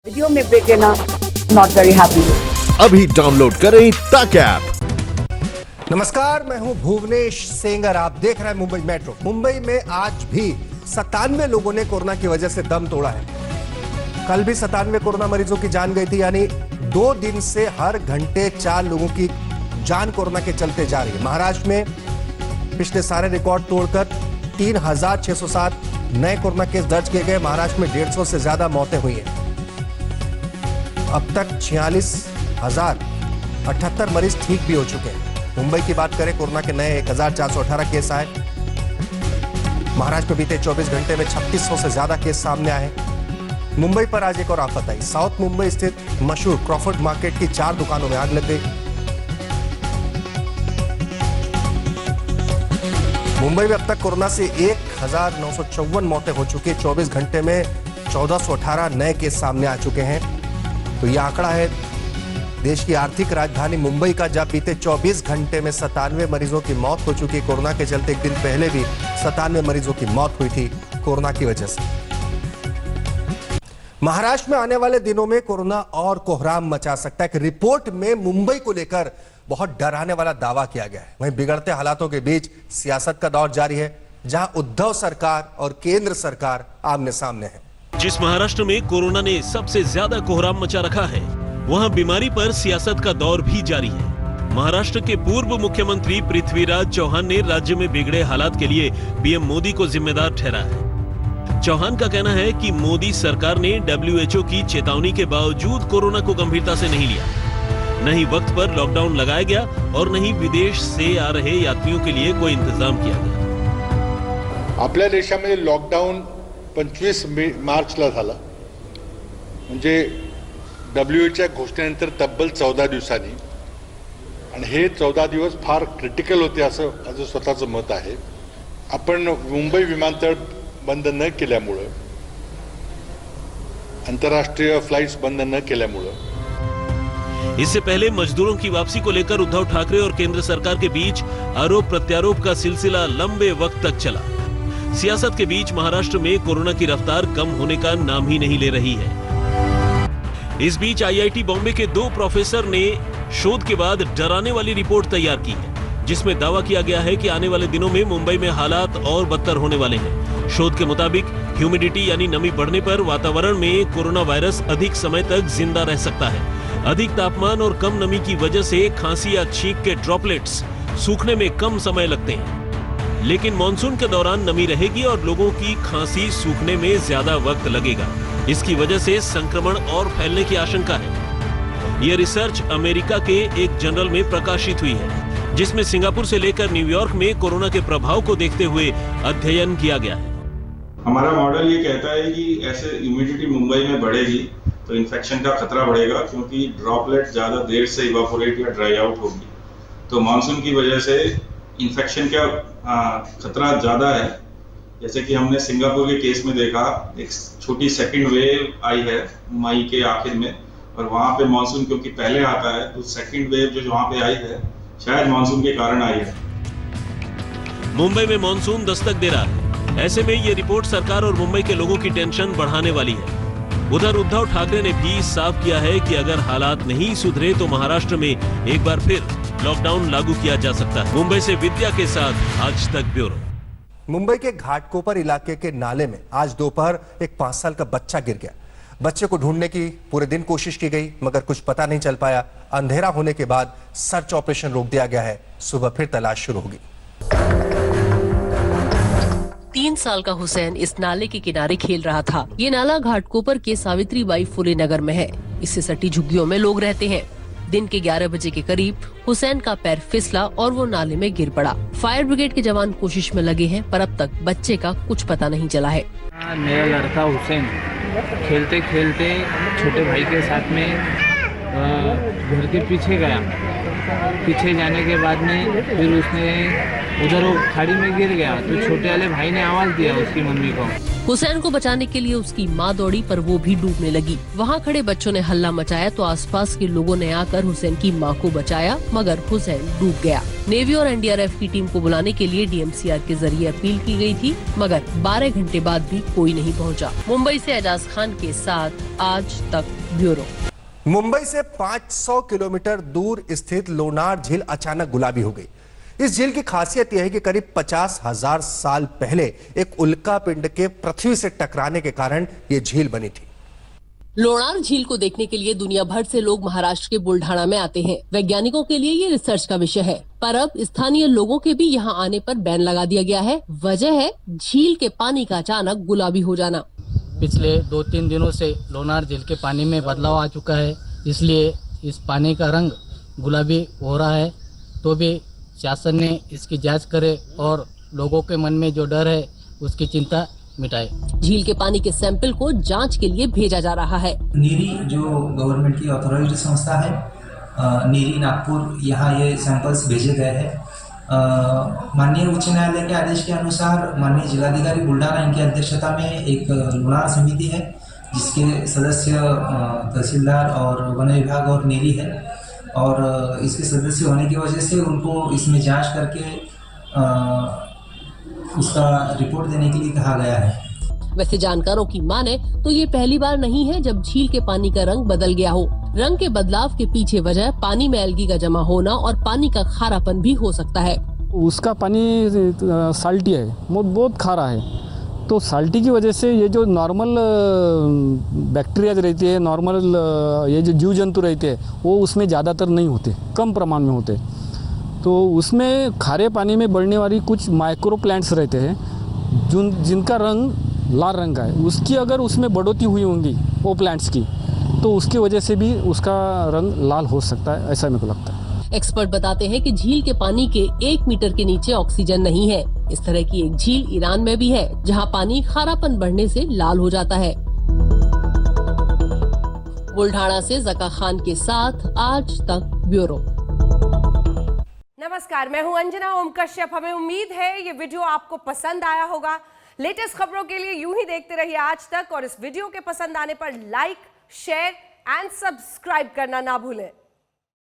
Video में break लेना not very happy. अभी डाउनलोड करें तक ऐप। नमस्कार, मैं हूं भुवनेश सेंगर। आप देख रहे हैं मुंबई मेट्रो। मुंबई में आज भी 97 लोगों ने कोरोना की वजह से दम तोड़ा है। कल भी 97 कोरोना मरीजों की जान गई थी, यानी 2 दिन से हर घंटे 4 लोगों की जान कोरोना के चलते जा रही है। महाराष्ट्र में पिछले सारे रिकॉर्ड तोड़कर 3607 नए कोरोना केस दर्ज किए गए। महाराष्ट्र में 150 से ज्यादा मौतें हुई हैं। अब तक 46,078 मरीज ठीक भी हो चुके हैं। मुंबई की बात करें, कोरोना के नए 1418 केस आए। महाराष्ट्र में बीते 24 घंटे में 3600 से ज्यादा केस सामने आए। मुंबई पर आज एक और आफत आई। साउथ मुंबई स्थित मशहूर क्रॉफर्ड मार्केट की 4 दुकानों में आग लग गई। मुंबई में अब तक कोरोना से 1954 मौतें हो चुकी। 24 घंटे में 1418 नए केस सामने आ चुके हैं। तो यह आंकड़ा है देश की आर्थिक राजधानी मुंबई का, जहां बीते 24 घंटे में 97 मरीजों की मौत हो चुकी। कोरोना के चलते एक दिन पहले भी 97 मरीजों की मौत हुई थी कोरोना की वजह से। महाराष्ट्र में आने वाले दिनों में कोरोना और कोहराम मचा सकता है। कि रिपोर्ट में मुंबई को लेकर बहुत डराने वाला दावा किया गया है। वहीं बिगड़ते हालातों के बीच सियासत का दौर जारी है, जहां उद्धव सरकार और केंद्र सरकार आमने सामने है। जिस महाराष्ट्र में कोरोना ने सबसे ज्यादा कोहराम मचा रखा है, वहां बीमारी पर सियासत का दौर भी जारी है। महाराष्ट्र के पूर्व मुख्यमंत्री पृथ्वीराज चौहान ने राज्य में बिगड़े हालात के लिए पीएम मोदी को जिम्मेदार ठहराया है। चौहान का कहना है कि मोदी सरकार ने WHO की चेतावनी के बावजूद कोरोना को गंभीरता से नहीं लिया। न ही वक्त पर लॉकडाउन लगाया गया और न ही विदेश से आ रहे यात्रियों के लिए कोई इंतजाम किया गया। आपल्या देशामध्ये लॉकडाऊन 25 मार्चला झाला, म्हणजे WHOच्या घोषणेनंतर तब्बल 14 दिवसांनी, आणि हे 14 दिवस फार क्रिटिकल होते असं माझं स्वतःचं मत आहे। आपण मुंबई विमानतळ बंद न केल्यामुळे, आंतरराष्ट्रीय फ्लाइट्स बंद न केल्यामुळे, इससे पहले मजदूरों की वापसी को लेकर उद्धव ठाकरे और केंद्र सरकार के बीच आरोप प्रत्यारोप का सिलसिला लंबे वक्त तक चला। सियासत के बीच महाराष्ट्र में कोरोना की रफ्तार कम होने का नाम ही नहीं ले रही है। इस बीच IIT बॉम्बे के 2 प्रोफेसर ने शोध के बाद डराने वाली रिपोर्ट तैयार की है, जिसमें दावा किया गया है कि आने वाले दिनों में मुंबई में हालात और बदतर होने वाले हैं। शोध के मुताबिक ह्यूमिडिटी यानी नमी बढ़ने पर वातावरण में कोरोना वायरस अधिक समय तक जिंदा रह सकता है। अधिक तापमान और कम नमी की वजह से खांसी या छींक के ड्रॉपलेट्स सूखने में कम समय लगते हैं, लेकिन मॉनसून के दौरान नमी रहेगी और लोगों की खांसी सूखने में ज्यादा वक्त लगेगा। इसकी वजह से संक्रमण और फैलने की आशंका है। यह रिसर्च अमेरिका के एक जर्नल में प्रकाशित हुई है, जिसमें सिंगापुर से लेकर न्यूयॉर्क में कोरोना के प्रभाव को देखते हुए अध्ययन किया गया है। हमारा मॉडल ये कहता है कि ऐसे ह्यूमिडिटी मुंबई में बढ़ेगी तो इन्फेक्शन का खतरा बढ़ेगा, क्योंकि ड्रॉपलेट ज्यादा देर से इवापोरेट या ड्राई आउट होगी। तो मानसून की वजह से इन्फेक्शन का खतरा ज्यादा है। जैसे कि हमने सिंगापुर के केस में देखा, एक छोटी सेकंड वेव आई है मई के आखिर में, और वहां पे मानसून क्योंकि पहले आता है, तो सेकंड वेव जो वहां पे आई है शायद मानसून के कारण आई है। मुंबई में मानसून दस्तक दे रहा है। ऐसे में ये रिपोर्ट सरकार और मुंबई के लोगों की टेंशन बढ़ाने वाली है। उधर उद्धव ठाकरे ने भी साफ किया है कि अगर हालात नहीं सुधरे तो महाराष्ट्र में एक बार फिर लॉकडाउन लागू किया जा सकता है। मुंबई से विद्या के साथ आज तक ब्यूरो। मुंबई के घाटकोपर इलाके के नाले में आज दोपहर एक 5 साल का बच्चा गिर गया। बच्चे को ढूंढने की पूरे दिन कोशिश की गई, मगर कुछ पता नहीं चल पाया। अंधेरा होने के बाद सर्च ऑपरेशन रोक दिया गया है। सुबह फिर तलाश शुरू होगी। 3 साल का हुसैन इस नाले के किनारे खेल रहा था। ये नाला घाटकोपर के सावित्रीबाई फुले नगर में है। इससे सटी झुग्गियों में लोग रहते हैं। दिन के 11 बजे के करीब हुसैन का पैर फिसला और वो नाले में गिर पड़ा। फायर ब्रिगेड के जवान कोशिश में लगे हैं, पर अब तक बच्चे का कुछ पता नहीं चला है। मेरा लड़का हुसैन खेलते खेलते छोटे भाई के साथ में घर के पीछे गया। पीछे जाने के बाद में फिर उसने उधर वो खाड़ी में गिर गया, तो छोटे वाले भाई ने आवाज दिया उसकी मम्मी को। हुसैन को बचाने के लिए उसकी मां दौड़ी, पर वो भी डूबने लगी। वहाँ खड़े बच्चों ने हल्ला मचाया तो आसपास के लोगों ने आकर हुसैन की मां को बचाया, मगर हुसैन डूब गया। नेवी और एनडीआरएफ की टीम को बुलाने के लिए डीएमसीआर के जरिए अपील की गई थी, मगर 12 घंटे बाद भी कोई नहीं पहुँचा। मुंबई से एजाज खान के साथ आज तक ब्यूरो। मुंबई से 500 किलोमीटर दूर स्थित लोनार झील अचानक गुलाबी हो गई। इस झील की खासियत यह है कि करीब 50,000 साल पहले एक उल्का पिंड के पृथ्वी से टकराने के कारण ये झील बनी थी। लोनार झील को देखने के लिए दुनिया भर से लोग महाराष्ट्र के बुल्ढाना में आते हैं। वैज्ञानिकों के लिए ये रिसर्च का विषय है, पर अब स्थानीय लोगों के भी यहाँ आने पर बैन लगा दिया गया है। वजह है झील के पानी का अचानक गुलाबी हो जाना। पिछले 2-3 दिनों से लोनार झील के पानी में बदलाव आ चुका है, इसलिए इस पानी का रंग गुलाबी हो रहा है। तो भी शासन ने इसकी जांच करे और लोगों के मन में जो डर है उसकी चिंता मिटाए। झील के पानी के सैंपल को जांच के लिए भेजा जा रहा है। नीरी जो गवर्नमेंट की ऑथोराइज्ड संस्था है, नीरी नागपुर, यहाँ ये सैंपल्स भेजे गए हैं। माननीय उच्च न्यायालय के आदेश के अनुसार माननीय जिलाधिकारी बुल्ढाना इनकी अध्यक्षता में एक लोनार समिति है, जिसके सदस्य तहसीलदार और वन विभाग और नीरी है। और इसके सदस्य होने की वजह से उनको इसमें जांच करके उसका रिपोर्ट देने के लिए कहा गया है। वैसे जानकारों की माने तो ये पहली बार नहीं है जब झील के पानी का रंग बदल गया हो। रंग के बदलाव के पीछे वजह पानी में एल्गी का जमा होना और पानी का खारापन भी हो सकता है। उसका पानी साल्टी है, बहुत खारा है, तो साल्टी की वजह से ये जो नॉर्मल बैक्टीरिया रहती है, नॉर्मल ये जो जीव जंतु रहते हैं वो उसमें ज़्यादातर नहीं होते, कम प्रमाण में होते। तो उसमें खारे पानी में बढ़ने वाली कुछ माइक्रो प्लांट्स रहते हैं जिनका रंग लाल रंग का है। उसकी अगर उसमें बढ़ोतरी हुई होंगी वो प्लांट्स की, तो उसकी वजह से भी उसका रंग लाल हो सकता है, ऐसा मेरे को लगता है। एक्सपर्ट बताते हैं कि झील के पानी के 1 मीटर के नीचे ऑक्सीजन नहीं है। इस तरह की एक झील ईरान में भी है, जहां पानी खारापन बढ़ने से लाल हो जाता है। बुल्ढाना से जका खान के साथ आज तक ब्यूरो। नमस्कार, मैं हूं अंजना ओम कश्यप। हमें उम्मीद है ये वीडियो आपको पसंद आया होगा। लेटेस्ट खबरों के लिए यूं ही देखते रहिए आज तक, और इस वीडियो के पसंद आने पर लाइक, शेयर एंड सब्सक्राइब करना ना भूलें।